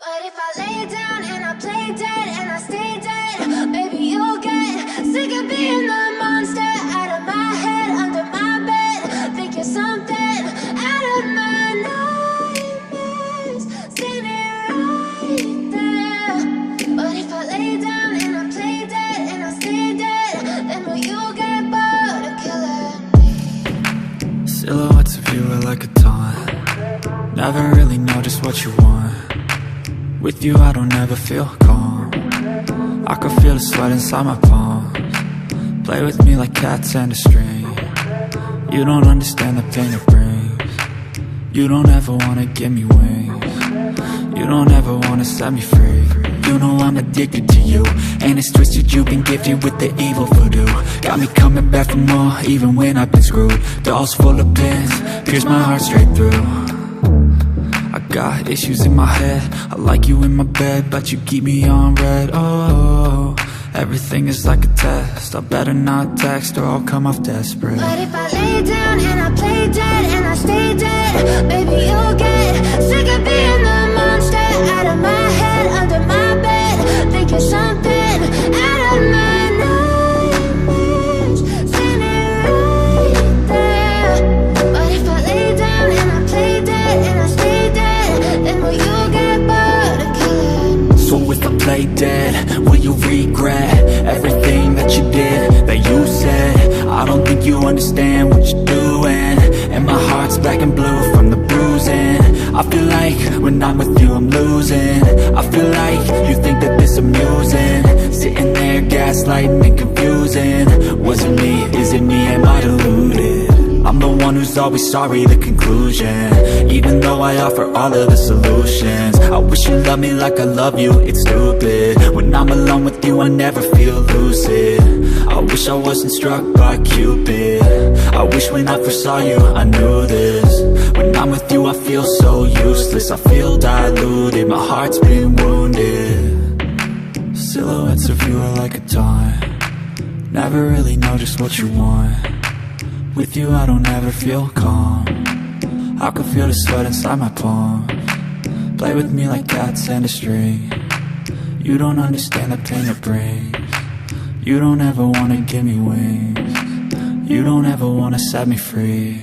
But if I lay down and I play dead and I stay dead, baby, you'll get sick of being the monster out of my head, under my bed. Think you're something out of my nightmares, standing right there. But if I lay down and I play dead and I stay dead, then will you get bored of killing me? Silhouettes of you are like a taunt. Never really know just what you want. With you I don't ever feel calm. I can feel the sweat inside my palms. Play with me like cats and a string. You don't understand the pain it brings. You don't ever wanna give me wings. You don't ever wanna set me free. You know I'm addicted to you, and it's twisted, you've been gifted with the evil voodoo. Got me coming back for more, even when I've been screwed. Dolls full of pins, pierce my heart straight through. I got issues in my head, I like you in my bed, but you keep me on red. Oh, everything is like a test, I better not text or I'll come off desperate. But if I lay down and I play dead and I stay dead, baby, you'll get sick of being the monster out of my head, under my bed. Think you're something out of my nightmares, standing right there. But if I lay down and I play dead and I stay dead, then will you get bored of killing me? So if I play dead, will you regret everything that you did, that you said? I don't think you understand what you're doing, and my heart's black and blue from the bruising. I feel like when I'm with you I'm losing. I feel like you think that this amusing, sitting there gaslighting and confusing. Was it me? Is it me? Am I deluded? I'm the one who's always sorry, the conclusion, even though I offer all of the solutions. I wish you loved me like I love you, it's stupid. When I'm alone with you I never feel lucid. I wish I wasn't struck by Cupid. I wish when I first saw you I knew this. When I'm with you I feel so useless, I feel diluted, my heart's been wounded. Silhouettes of you are like a taunt. Never really know just what you want. With you I don't ever feel calm. I can feel the sweat inside my palms. Play with me like cats and a string. You don't understand the pain it brings. You don't ever wanna give me wings. You don't ever wanna set me free.